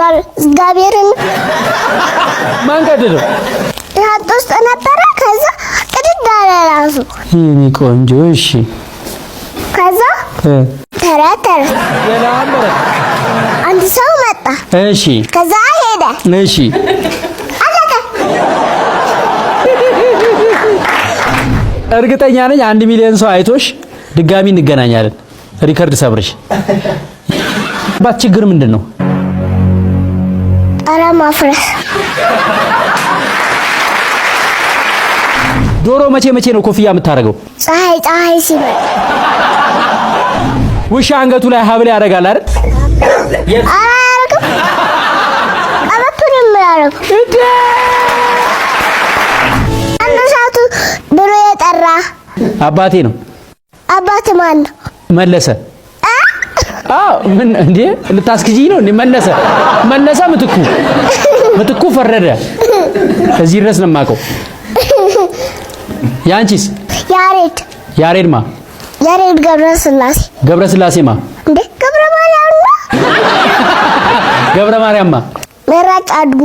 ቀድዷል እግዚአብሔርን ማን ቀደደው ያጥስ ተነበረ ከዛ ቀድዳ ራሱ ይሄኔ ቆንጆ እሺ ከዛ ተራተረ የላምበረ አንድ ሰው መጣ እሺ ከዛ ሄደ እሺ አለቀ እርግጠኛ ነኝ 1 ሚሊዮን ሰው አይቶሽ ድጋሚ እንገናኛለን ሪከርድ ሰብርሽ ባት ችግር ምንድነው አራ ማፍረስ ዶሮ መቼ ነው ኮፍያ የምታረገው ፀሐይ ሲበል ውሻ አንገቱ ላይ ሀብል ያደርጋል አይደል አያረግም አባቱንም ያረግ አንሳቱ ብሎ የጠራ አባቴ ነው አባት ማን ነው መለሰ ምን እንዴ ልታስክጂኝ ነው እንዴ መለሰ ምትኩ ፈረደ እዚህ ድረስ ነው የማውቀው ያንቺስ ያሬድማ ያሬድ ገብረስላሴማ እንዴ ገብረ ማርያምማ መራጭ አድጉ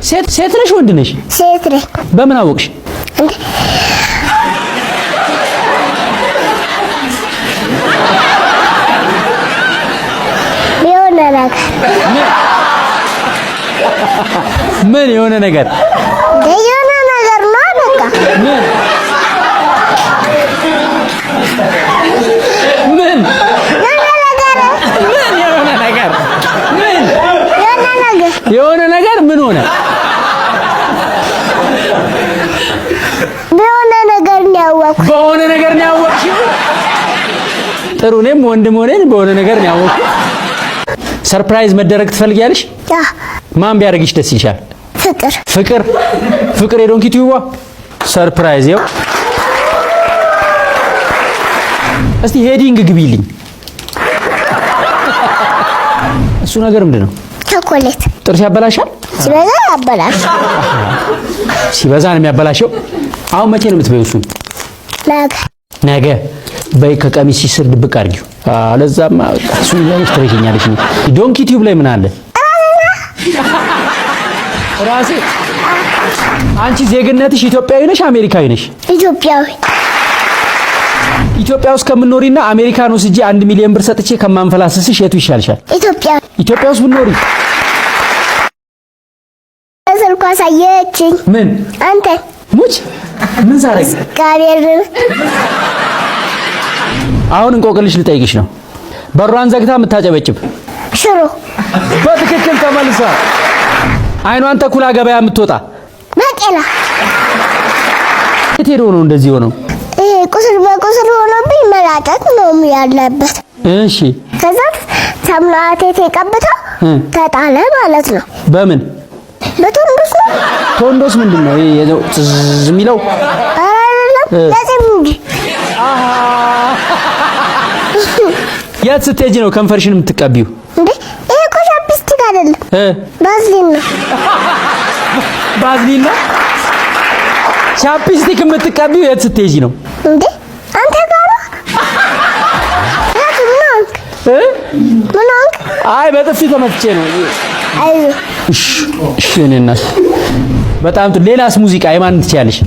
ሴት ነሽ ወንድ ነሽ ሴት ነኝ በምን አወቅሽ እንዴ ምን የሆነ ነገር ነው በቃ ምን የሆነ ነገር ምን ሆነ በሆነ ነገር ነው ያወቅሽው ጥሩ ነኝ ወንድም ሆነን በሆነ ነገር ነው ያወቅሽው ሰርፕራይዝ መደረግ ትፈልጊያለሽ ማን ቢያደርግሽ ደስ ይልሻል ፍቅር የዶንኪ ቲዩባ ሰርፕራይዝ ይው እስቲ ሄዲንግ ግቢልኝ እሱ ነገር ምንድነው ቸኮሌት ጥርስ ያበላሻል ሲበዛ ነው የሚያበላሸው አሁን መቼ ነው የምትበይው እሱን ነገ በይ ከቀሚስ ስር ድብቅ አድርጊው አለዛማ እሱ ያንቺ ትረጂኛለሽ ዶንኪ ቲዩብ ላይ ምን አለ ራሴ አንቺ ዜግነትሽ ኢትዮጵያዊ ነሽ አሜሪካዊ ነሽ ኢትዮጵያ ውስጥ ከምትኖሪና አሜሪካን ወስጄ 1 ሚሊዮን ብር ሰጥቼ ከማንፈላስስሽ የቱ ይሻልሻል ኢትዮጵያ ውስጥ ብትኖሪ ስልኳ ሳየችኝ ምን አንተ ሙች ምን ሳረግ ጋር አሁን እንቆቅልሽ ልጠይቅሽ ነው በሯን ዘግታ የምታጨበጭብ ሽሮ በትክክል ተመልሳ አይኗን ተኩላ ገበያ የምትወጣ ባቄላ የት ሄዶ ነው እንደዚህ ሆነው ቁስል በቁስል ሆኖብኝ መላጨት ነው ያለበት እሺ ከዛ ተምናቴ ተቀብታ ተጣለ ማለት ነው በምን ቶንዶስ ምንድነው ይሄ የሚለው ለዚህ የት ስትሄጂ ነው ከንፈርሽን የምትቀቢው እንዴ ይሄ እኮ ቻፕስቲክ አይደለም ባዝሊን ነው ቻፕስቲክ የምትቀቢው የት ስትሄጂ ነው እንዴ አንተ ጋር ምን አይ በጥፊ ተመትቼ ነው እሺ እኔና በጣም ሌላስ ሙዚቃ የማን ትችያለሽ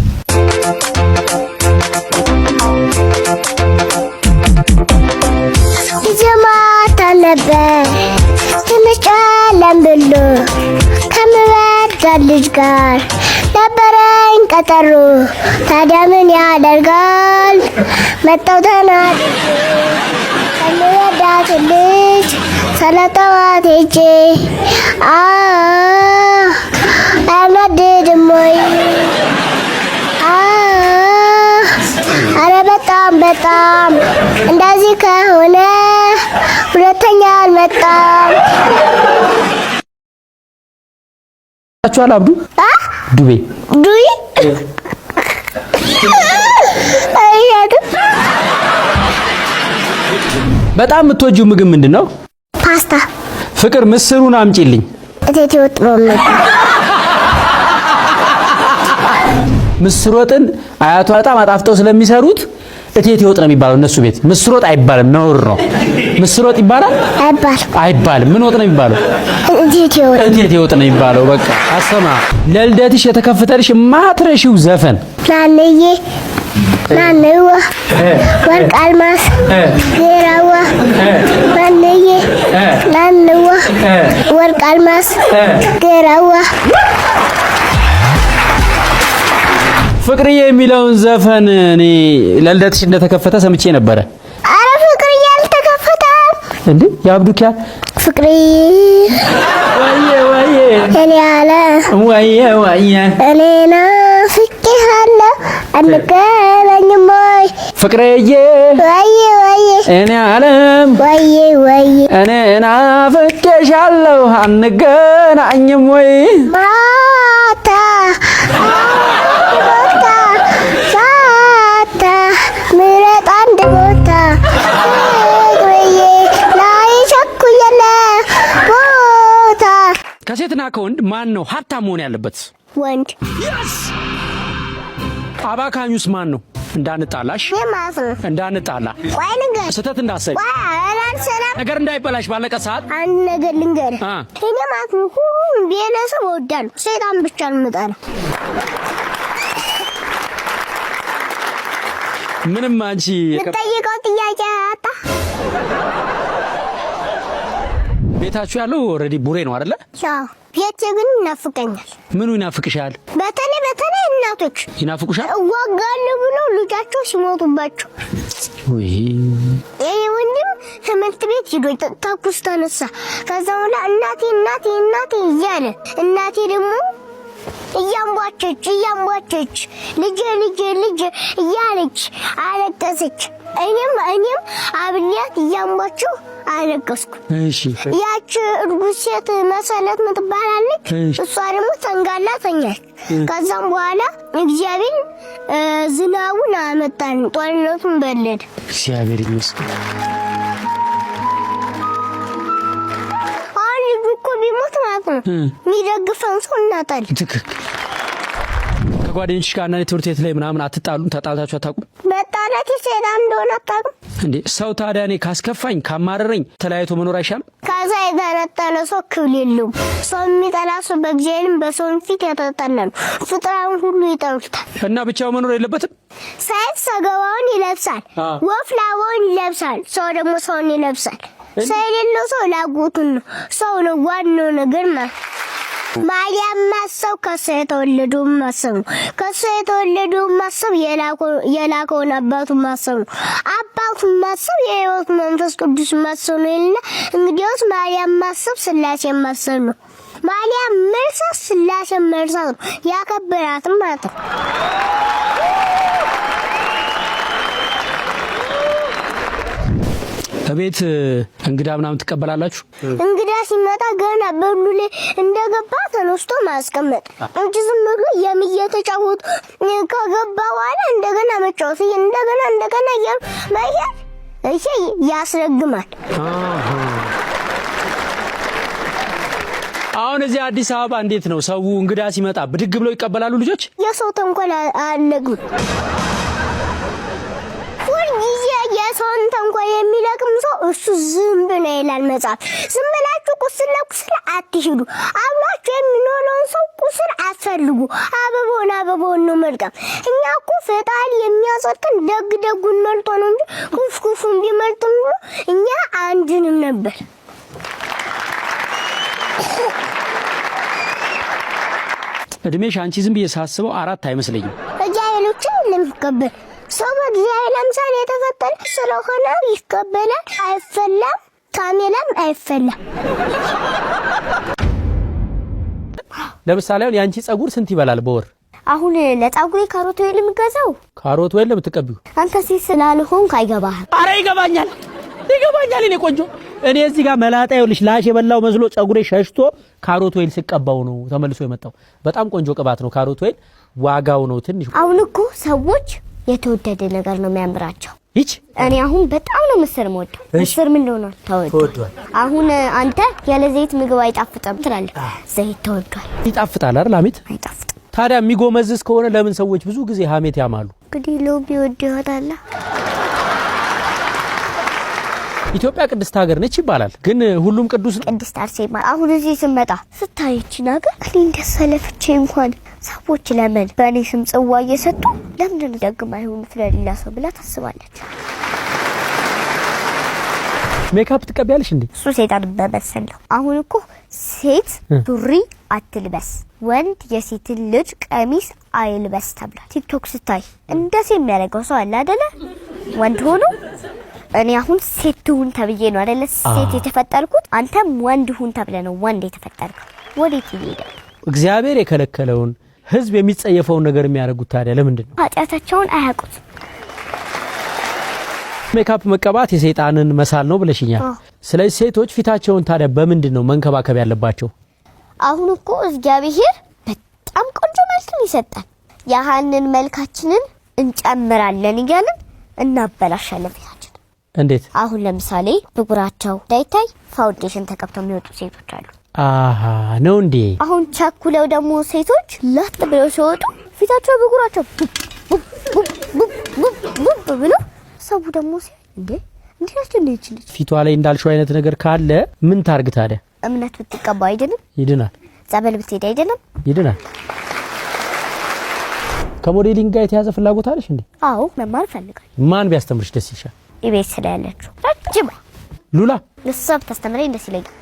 ጀማታ ነበር ትንሽ ጨለም ብሎ ከምወዳ ልጅ ጋር ነበረኝ ቀጠሮ ታዲያ ምን ያደርጋል መጣው ተናድጄ ከምወዳት ልጅ ሰለጠዋት ሄጄ አናድድም ወይ ኧረ በጣም እንደዚህ ከሆነ ሁለተኛ አልመጣም አቻላ አብዱ ዱቤ አይያዱ በጣም የምትወጂው ምግብ ምንድነው ፓስታ ፍቅር ምስሩን አምጪልኝ እቴቴ ወጥ ነው ምስር ወጥን አያቷ በጣም አጣፍጠው ስለሚሰሩት እቴቴ ወጥ ነው የሚባለው እነሱ ቤት። ምስር ወጥ አይባልም፣ ነውር ነው። ምስር ወጥ ይባላል አይባልም። ምን ወጥ ነው የሚባለው? እቴቴ ወጥ ነው የሚባለው። በቃ አሰማ። ለልደትሽ የተከፈተልሽ ማትረሺው ዘፈን ናነዋ ወርቅ አልማዝ ጌራዋ ናነዋ ወርቅ አልማዝ ጌራዋ ፍቅርዬ የሚለውን ዘፈን እኔ ለልደትሽ እንደተከፈተ ሰምቼ ነበረ። አረ ፍቅርዬ አልተከፈተም እንዴ? ያብዱኪያ ፍቅርዬ ወየ እኔ አለ ወየ እኔና ፍቅርሃለሁ አንገናኝም ወይ ፍቅርዬ ወየ እኔ አለም ወየ እኔና ፍቅርሻለሁ አንገናኝም ወይ ማታ ምረጥ አንድ ቦታ ፍቅርዬ ላይ ቸኩየለ ቦታ። ከሴትና ከወንድ ማን ነው ሀብታም መሆን ያለበት? ወንድ። አባካኙስ ማን ነው? እንዳንጣላሽ እንዳንጣላ ስህተት እንዳሰኝ ነገር እንዳይበላሽ ባለቀ ሰዓት አንድ ነገር ልንገር። እኔ ማለት ነው ሁሉም ቤተሰብ እወዳለሁ፣ ሰይጣን ብቻ ነው የምጠላው። ምንም አንቺ የምጠይቀው ጥያቄ አጣ። ቤታችሁ ያለው ኦሬዲ ቡሬ ነው አይደለ? አዎ። ቤቴ ግን ይናፍቀኛል። ምኑ ይናፍቅሻል? በተለይ እናቶች ይናፍቁሻል። እዋጋለሁ ብለው ልጃቸው ሲሞቱባቸው። ይሄ ወንድም ትምህርት ቤት ሄዶ ተኩስ ተነሳ። ከዛ በኋላ እናቴ እያለ እናቴ ደግሞ እያንቧቸች ልጄ እያለች አለቀሰች። እኔም አብሊያት እያንቧቸው አለቀስኩ። እሺ ያቺ እርጉዝ ሴት መሰለት ምትባላለች። እሷ ደግሞ ተንጋላ ተኛች። ከዛም በኋላ እግዚአብሔር ዝናቡን አመጣን፣ ጦርነቱን በለደ። እግዚአብሔር ይመስገን። አሁን ልጁ እኮ ቢሞት ማለት ነው የሚደግፈን ሰው እናጣለን። ትክክል። ከጓደኞችሽ ጋር እና ትምህርት ቤት ላይ ምናምን አትጣሉም? ተጣልታችሁ አታውቁም? መጣላት ሰይጣን እንደሆነ አታውቁም እንዴ? ሰው ታዲያ እኔ ካስከፋኝ ካማረረኝ ተለያይቶ መኖር አይሻልም? ከዛ የተነጠለ ሰው ክብል የለውም። ሰው የሚጠላ ሰው በእግዚአብሔርም በሰውም ፊት የተጠላ ነው። ፍጥረቱን ሁሉ ይጠሉታል። እና ብቻው መኖር የለበትም። ሰይፍ ሰገባውን ይለብሳል፣ ወፍ ላባውን ይለብሳል፣ ሰው ደግሞ ሰውን ይለብሳል። ሰው የሌለው ሰው ላጎቱን ነው። ሰው ነው ዋናው ነገር ማለት ማርያም ማሰብ ከሱ የተወለደው ማሰብ ነው። ከሱ የተወለደው ማሰብ የላከውን አባቱን ማሰብ ነው። አባቱን ማሰብ የሕይወት መንፈስ ቅዱስ ማሰብ ነው ይልና እንግዲያውስ ማርያም ማሰብ ስላሴ ማሰብ ነው። ማርያም መርሳት ስላሴ መርሳት ነው። ያከበራትም ማለት ነው። ከቤት እንግዳ ምናምን ትቀበላላችሁ? እንግዳ ሲመጣ ገና በሉ ላይ እንደገባ ተነስቶ ማስቀመጥ እንጂ ዝም ብሎ የሚየተጫወቱ ከገባ በኋላ እንደገና መጫወት እንደገና ያው ማይያር እሺ ያስረግማል። አሁን እዚህ አዲስ አበባ እንዴት ነው ሰው እንግዳ ሲመጣ ብድግ ብለው ይቀበላሉ ልጆች? የሰው ተንኮል አለጉ የሰውን ተንኮል የሚለቅም ሰው እሱ ዝንብ ነው ይላል መጽሐፍ። ዝም ብላችሁ ቁስል አትሂዱ። አብራችሁ የሚኖረውን ሰው ቁስል አትፈልጉ። አበቦን ነው መልቀም። እኛ እኮ ፈጣሪ የሚያጸድቀን ደጉን መልጦ ነው እንጂ ክፉን ቢመርጥም እኛ አንድንም ነበር። እድሜሽ አንቺ ዝም ብዬ ሳስበው 4 አይመስለኝም። እግዚአብሔሮችን ለምትቀበል ሰው በእግዚአብሔር አምሳል የተፈጠረ ስለሆነ ይቀበላል። አይፈላም፣ ካሜላም አይፈላም። ለምሳሌ አሁን ያንቺ ጸጉር ስንት ይበላል በወር? አሁን ለጸጉሬ ካሮት ወይል የምገዛው ካሮት ወይል ለምትቀቢው አንተ ስላልሆንክ አይገባህም። አረ ይገባኛል እኔ ቆንጆ። እኔ እዚህ ጋር መላጣ ይኸውልሽ ላሽ የበላው መስሎ ጸጉሬ ሸሽቶ ካሮት ወይል ስቀባው ነው ተመልሶ የመጣው። በጣም ቆንጆ ቅባት ነው ካሮት ወይል። ዋጋው ነው ትንሽ። አሁን እኮ ሰዎች የተወደደ ነገር ነው የሚያምራቸው። እኔ አሁን በጣም ነው ምስር የምወደው። ምስር ምን ሆኗል? ተወዷል። አሁን አንተ ያለ ዘይት ምግብ አይጣፍጥም ትላለህ። ዘይት ተወዷል። ይጣፍጣል አይደል? አሜት አይጣፍጥም። ታዲያ የሚጎመዝዝ ከሆነ ለምን ሰዎች ብዙ ጊዜ ሀሜት ያማሉ? እንግዲህ ሎቢ ወድ ይወዳላ ኢትዮጵያ ቅድስት ሀገር ነች ይባላል፣ ግን ሁሉም ቅዱስ ነው። ቅድስት አርሴማ አሁን እዚህ ስመጣ ስታይች ነገር እኔ እንደሰለፍቼ እንኳን ሰዎች ለምን በእኔ ስም ጽዋ እየሰጡ ለምን ደግማ ይሁን ስለሌላ ሰው ብላ ታስባለች። ሜካፕ ትቀቢያለሽ እንዴ? እሱ ሴጣን በመሰል ነው። አሁን እኮ ሴት ሱሪ አትልበስ፣ ወንድ የሴትን ልጅ ቀሚስ አይልበስ ተብሏል። ቲክቶክ ስታይ እንደዚህ የሚያደርገው ሰው አለ አይደለ? ወንድ ሆኖ እኔ አሁን ሴት ሁን ተብዬ ነው አይደለ ሴት የተፈጠርኩት፣ አንተም ወንድ ሁን ተብለ ነው ወንድ የተፈጠርከው። ወዴት ይሄዳል? እግዚአብሔር የከለከለውን ህዝብ የሚጸየፈውን ነገር የሚያደርጉት ታዲያ ለምንድን ነው? ኃጢአታቸውን አያውቁት። ሜካፕ መቀባት የሰይጣንን መሳል ነው ብለሽኛል። ስለዚህ ሴቶች ፊታቸውን ታዲያ በምንድን ነው መንከባከብ ያለባቸው? አሁን እኮ እግዚአብሔር በጣም ቆንጆ መልክ ይሰጣል። ያሃንን መልካችንን እንጨምራለን እያልን እናበላሻለን ፊታችንን። እንዴት? አሁን ለምሳሌ ብጉራቸው ዳይታይ ፋውንዴሽን ተቀብተው የሚወጡ ሴቶች አሉ። አሃ ነው እንዴ? አሁን ቸኩለው ደግሞ ሴቶች ላጥ ብለው ሲወጡ ፊታቸው ብጉራቸው ቡብ ብሎ ሰው ደግሞ እንዴ ልጅ ፊቷ ላይ እንዳልሽው አይነት ነገር ካለ ምን ታርግ ታዲያ? እምነት ብትቀባ አይደለም ይድናል። ጸበል ብትሄድ አይደለም ይድናል። ከሞዴሊንግ ጋር የተያዘ ፍላጎት አለሽ እንዴ? አዎ መማር ፈልጋለሁ። ማን ቢያስተምርሽ ደስ ይልሻል? ኢቤስ ላይ ያለችው ረጅም ሉላ ለሰብ ተስተምረኝ ደስ ይለኛል።